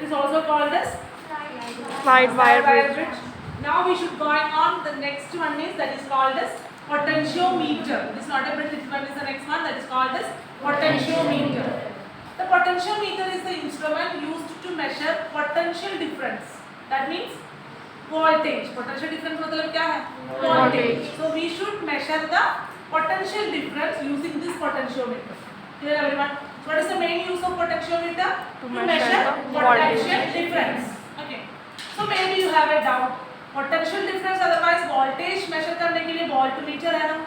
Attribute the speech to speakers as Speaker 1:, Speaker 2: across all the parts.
Speaker 1: It is also called as
Speaker 2: Slide wire bridge.
Speaker 1: Now we should going on. The next one is that is called as potentiometer. This is not a bridge. This one is the next one that is called as potentiometer. The potentiometer is the instrument used to measure potential difference. That means voltage. Potential difference मतलब क्या है? Voltage. So we should measure the potential difference using this potentiometer. Clear everyone? So what is the main use of potentiometer? To measure potential difference. Okay. So maybe you have a doubt. Potential difference otherwise voltage measure करने के लिए voltmeter है ना?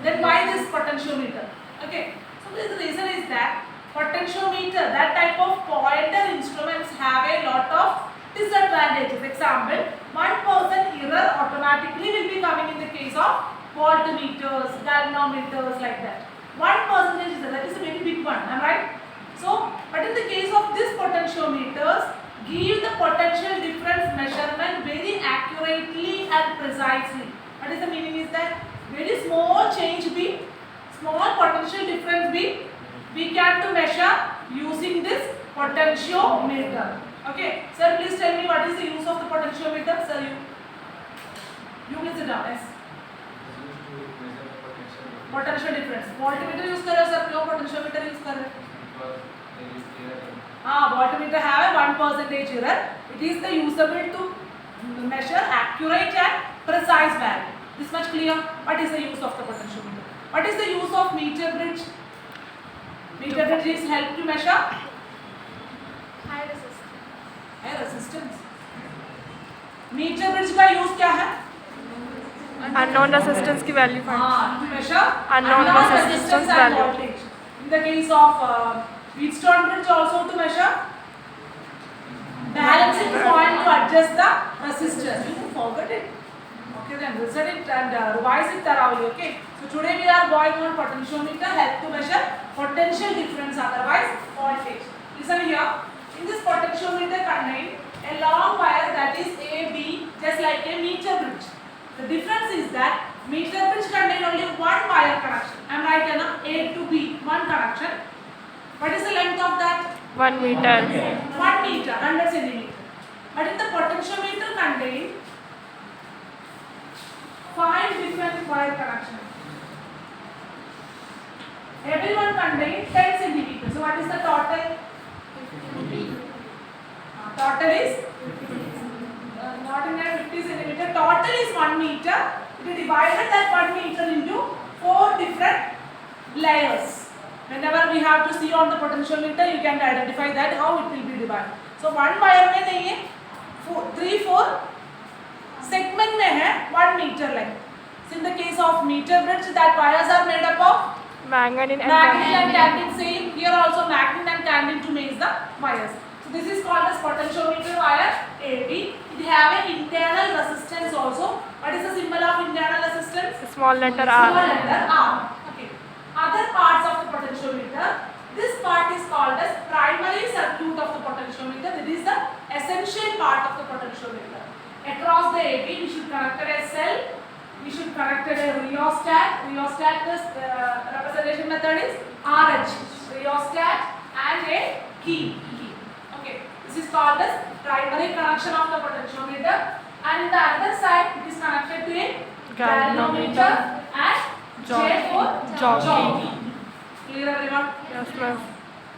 Speaker 1: Then why this potentiometer? Okay. So the reason is that potentiometer, that type of pointer instruments have a lot of disadvantages. Example, 1% error automatically will be coming in the case of voltmeters, galvanometers like that. 1% is that is a very big one, am I right? So, but in the case of this potentiometers, give the potential difference measurement very accurately and precisely. What is the meaning is that very small change be, small potential difference be, we can to measure using this potentiometer. Okay, sir, please tell me what is the use of the potentiometer, sir. You will sit down. Yes. Potential difference. Voltmeter use कर रहे sir, क्यों potentiometer use कर रहे? Voltmeter have a 1% error. It is the usable to measure accurate and precise value. This much clear. What is the use of the potentiometer? What is the use of meter bridge? Meter bridge is help to measure
Speaker 3: high resistance.
Speaker 1: है resistance. Metre bridge का use क्या है?
Speaker 2: Unknown resistance की value find.
Speaker 1: to measure
Speaker 2: Unknown resistance
Speaker 1: and
Speaker 2: value.
Speaker 1: voltage. In the case of Wheatstone bridge also to measure balancing point to adjust the resistance. You forgot it. Okay, then listen it and revise it thoroughly. Okay. So today we are going on potentiometer help to measure potential difference, otherwise voltage. Listen here. In this potentiometer contain a long wire that is AB, just like a meter bridge. The difference is that meter bridge contain only one wire connection. Am I right? A to B, one connection. What is the length of that?
Speaker 2: 1 meter.
Speaker 1: 1 meter, 100 centimeter. But in the potentiometer contain 5 different wire connections. Every one contains 10 centimeters. So what is the total? Total is not in a 50 centimeter. Total is 1 meter. We divided that 1 meter into 4 different layers. Whenever we have to see on the potentiometer, you can identify that how it will be divided. So one wire में नहीं है, 3-4 segment में है 1 meter length. So in the case of meter bridge, that wires are made up of
Speaker 2: Manganese
Speaker 1: and candle. Same here also magnet and candle to make the wires. So this is called as potentiometer wire AB. It have an internal resistance also. What is the symbol of internal resistance?
Speaker 2: Small letter
Speaker 1: Small
Speaker 2: R.
Speaker 1: letter R. Okay. Other parts of the potentiometer. This part is called as primary circuit of the potentiometer. This is the essential part of the potentiometer. Across the AB, we should connect a cell. We should connect a rheostat. Rheostat is representation method is RH. Rheostat and a key. Okay. This is called as primary connection of the potentiometer. And in the other side, it is connected to a galvanometer and J for jockey. Clear everyone?
Speaker 2: Yes, ma'am.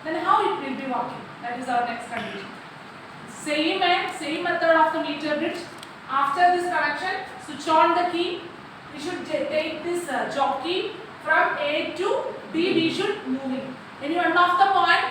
Speaker 1: Then how it will be working? That is our next condition. Same method of the meter bridge. After this connection, switch on the key. We should take this jockey from A to B. We should move it. Any one of the point,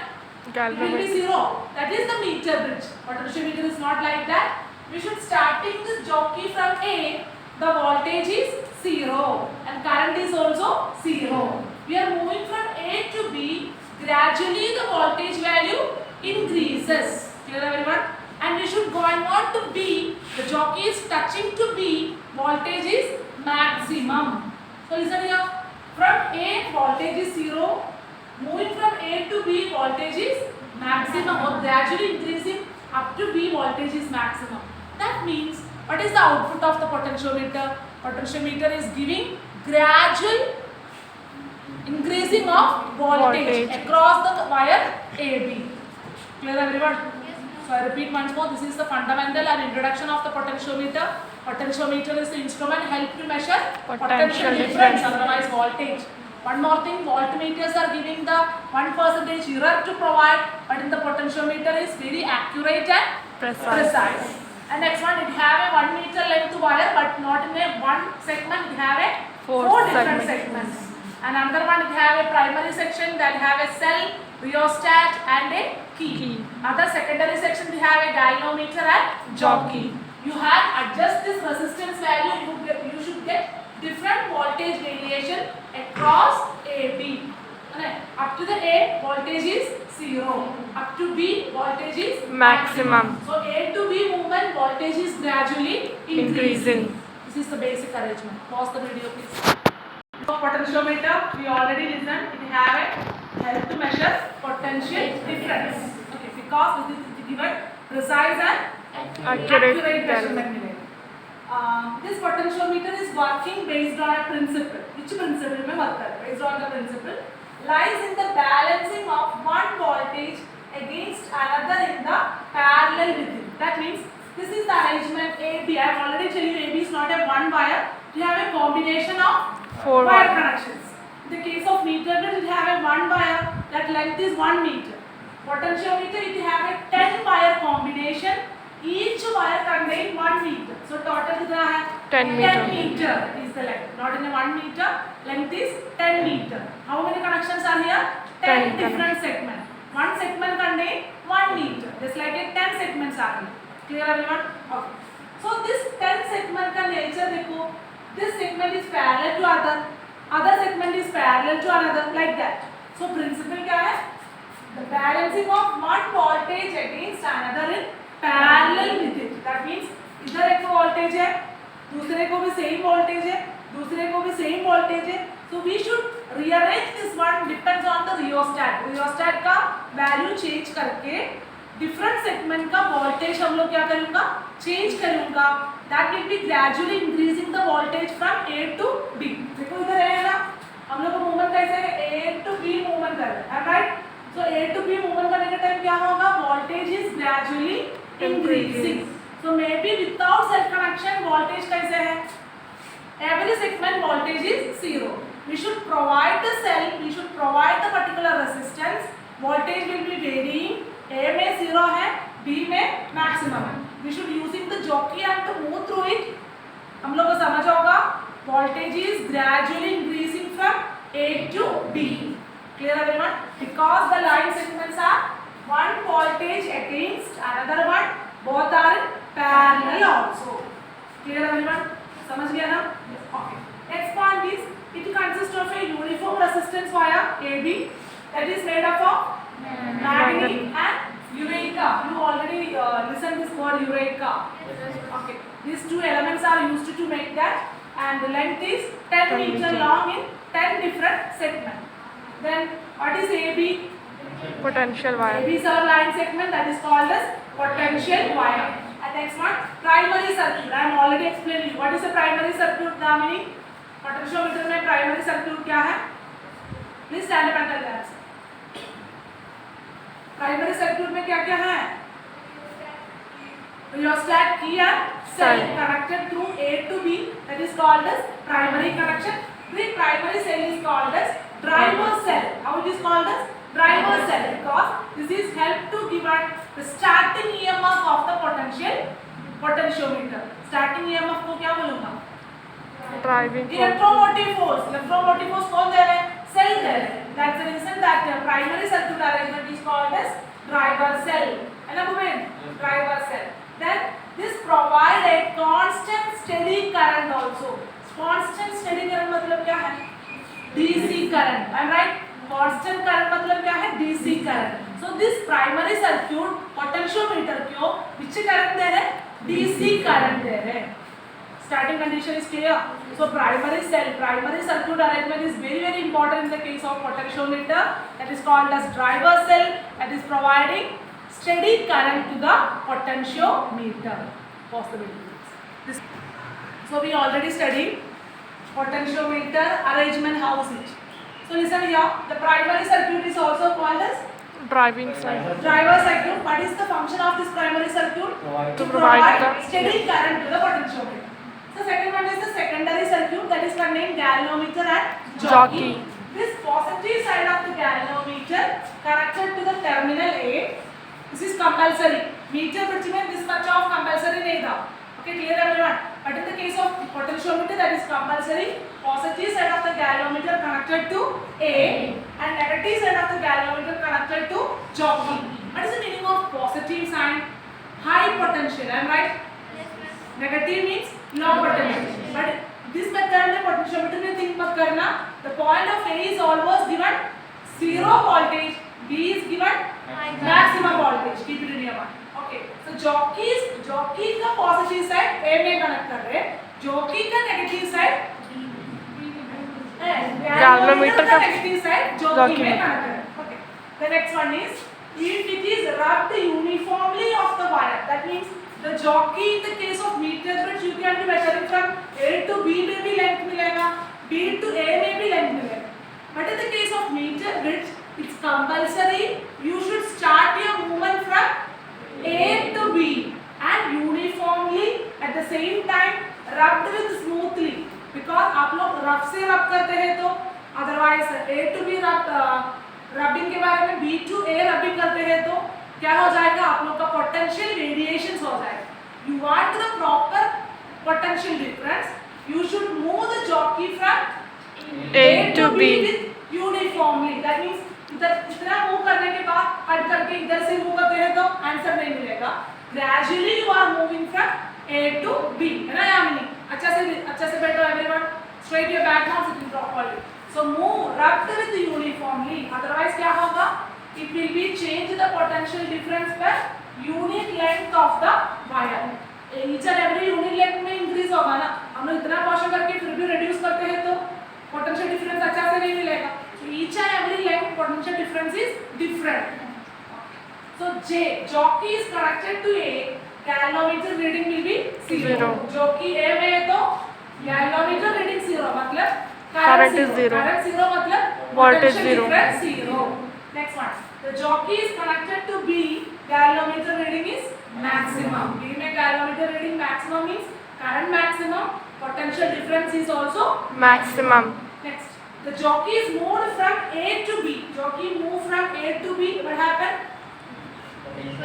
Speaker 1: it will be 0. That is the meter bridge. Potentiometer is not like that. We should starting this jockey from A. The voltage is 0 and current is also 0. We are moving from A to B. Gradually the voltage value increases. Clear everyone? And we should going on to B. The jockey is touching to B. Voltage is maximum. So listen here. From A voltage is 0. Moving from A to B voltage is maximum or gradually increasing up to B voltage is maximum. That means what is the output of the potentiometer? Potentiometer is giving gradual increasing of voltage across the wire AB. Clear everyone? So I repeat once more, this is the fundamental and introduction of the potentiometer. Potentiometer is the instrument help to measure potential difference, otherwise voltage. One more thing, voltmeters are giving the 1% error to provide, but in the potentiometer is very accurate and precise. And next one, it have a 1 meter length wire, but not in a one segment, it have a four different segments. And another one, it have a primary section that have a cell, rheostat and a key. Other secondary section, we have a galvanometer and jockey. You have adjust this resistance value, you should get different voltage variation across A, B. Up to the A, voltage is 0. Up to B, voltage is
Speaker 2: Maximum.
Speaker 1: So A to B movement, voltage is gradually increasing. This is the basic arrangement. Pause the video, please. Potentiometer, we already listened. It have a help to measure potential difference. Okay, because this is given precise and accurate measurement. This potentiometer is working based on a principle. Which principle may work? Based on the principle lies in the balancing of one voltage against another in the parallel with it. That means this is the arrangement AB. I have already told you AB is not a one wire. You have a combination of
Speaker 2: Four
Speaker 1: wire
Speaker 2: wire.
Speaker 1: connections. In the case of meter, it have a one wire. That length is 1 meter. Potentiometer, it have a 10 wire combination. Each wire contain 1 meter. So total कितना है?
Speaker 2: 10 meter.
Speaker 1: 10 meter is the length. Not in a 1 meter. Length is 10 meter. How many connections are here? 10 different segments. One segment contain 1 meter. Just like a 10 segments are here. Clear everyone? Okay. So this 10 segment का nature देखो. This segment is parallel to other segment is parallel to another, like that. So principle क्या है? The balancing of one voltage against another in parallel with it. That means इधर एक voltage है, दूसरे को भी same voltage है, दूसरे को भी same voltage है. So we should rearrange this one depends on the rheostat. Rheostat का value change करके different segment का voltage हम लोग क्या करूँगा? Change करूँगा. That will be gradually increasing the voltage from A to B. देखो इधर है ना, हम लोग को movement कैसे है? A to B movement कर रहे हैं, right? So A to B movement करने के टाइम क्या होगा? Voltage is gradually increasing. So maybe without cell connection voltage कैसे है? Every segment voltage is 0. We should provide the cell, we should provide the particular resistance. Voltage will be varying. A में 0 है, B में maximum है. We should using the jockey and to move through it. हम लोग को समझ होगा. Voltage is gradually increasing from A to B. Clear everyone? Because the line segments are one voltage against another one. Both are in parallel also. Clear everyone? समझ गया ना? Okay. Next point is it consists of a uniform resistance wire AB that is made up of manganese and ureka. You already listened this word ureka. Okay. These two elements are used to make that, and the length is 10 meter long in 10 different segments. Then what is AB?
Speaker 2: Potential wire.
Speaker 1: AB is our line segment that is called as potential wire. And next one, primary circuit. I am already explaining you. What is a primary circuit, Damini? Potentiometer में primary circuit क्या है? Please stand up and tell the answer. Primary circuit में क्या क्या है? Rheostat, key and cell connected through A to B. That is called as primary connection. The primary cell is called as driver cell. How it is called as driver cell? Because this is help to give the starting EMF of the potentiometer. Starting EMF को क्या बोलूँगा?
Speaker 2: Driving force.
Speaker 1: Electromotive force. Electromotive force कौन दे रहे हैं? Cell दे रहे हैं. That's the reason that the primary circuit arrangement is called as driver cell. है ना Bhupen? Driver cell. Then this provide a constant steady current also. Constant steady current मतलब क्या है? DC current. Am I right? Constant current मतलब क्या है? DC current. So this primary circuit potentiometer क्यों which current दे रहे हैं? DC current दे रहे हैं. Starting condition is clear. So primary circuit arrangement is very important in the case of potentiometer. That is called as driver cell. That is providing steady current to the potentiometer. Possibility. So we already studied potentiometer arrangement. How is it? So listen here. The primary circuit is also called as
Speaker 2: Driving side.
Speaker 1: driver circuit. What is the function function of this primary circuit?
Speaker 2: To provide the
Speaker 1: steady current to the potentiometer. So second one is the secondary circuit, that is contained galvanometer and jockey.
Speaker 2: Jockey.
Speaker 1: This positive side of the galvanometer connected to the terminal A. This is compulsory. Meter which means this much of compulsory nahi tha. Okay, clear everyone? But in the case of potentiometer, that is compulsory. Positive side of the galvanometer connected to A and negative side of the galvanometer connected to jockey. What is the meaning of positive sign? High potential, am I right? Negative means low potential. But this method में potentiometer में think मत करना. The point of A is always given zero voltage. B is given maximum voltage. Keep it in your mind. Okay. So jockey का positive side A में connect कर रहे हैं. Jockey का negative side
Speaker 2: galvanometer का
Speaker 1: negative side jockey में connect कर रहे हैं. Okay. The next one is if it is rubbed uniformly off the wire. That means the jockey in the case of meter bridge you can be measuring from A to B में भी length मिलेगा, B to A में भी length मिलेगा. But in the case of meter bridge, it's compulsory. You should start your movement from A to B and uniformly at the same time rubbed with smoothly. Because आप लोग rough से रब करते हैं तो otherwise A to B rubbing के बारे में B to A रबिंग करते हैं तो क्या हो जाएगा आप लोग का पोटेंशियल वेरिएशंस हो जाएगा. You want the proper potential difference, you should move the jockey from
Speaker 2: A to B
Speaker 1: with uniformly. That means इतना मूव करने के बाद हट करके इधर से मूव करते हैं तो आंसर नहीं मिलेगा. Gradually you are moving from A to B, है ना यामिनी? अच्छा से बैठो everyone, straight your back now, sitting properly. So move rubbed with uniformly, otherwise क्या होगा? It will be change the potential difference per unit length of the wire. Each and every unit length में increase होगा ना. हम लोग इतना portion करके फिर भी reduce करते हैं तो potential difference अच्छा से नहीं मिलेगा. So each and every length potential difference is different. So jockey is connected to A. Galvanometer reading will be zero. Jockey A में है तो galvanometer reading zero मतलब
Speaker 2: current is zero.
Speaker 1: Current zero मतलब
Speaker 2: voltage
Speaker 1: potential
Speaker 2: zero.
Speaker 1: difference zero. Next one. The jockey is connected to B. Galvanometer reading is maximum. B में galvanometer reading maximum means current maximum. Potential difference is also
Speaker 2: maximum.
Speaker 1: Next. The jockey is moved from A to B. Jockey moved from A to B. What happened?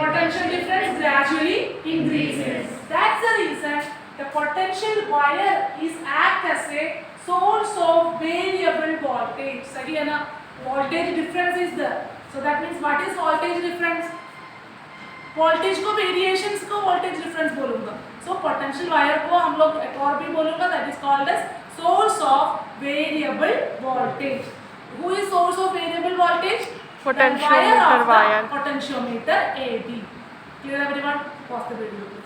Speaker 1: Potential difference gradually increases. That's the reason the potential wire is act as a source of variable voltage. सही है ना? Voltage difference is there. So that means what is voltage difference? Voltage को variations को voltage difference बोलूँगा. So potential wire को हम लोग एक और भी बोलूँगा, that is called as source of variable voltage. Who is source of variable voltage?
Speaker 2: Potentiometer wire.
Speaker 1: Potentiometer AD. Clear everyone? Pause the video.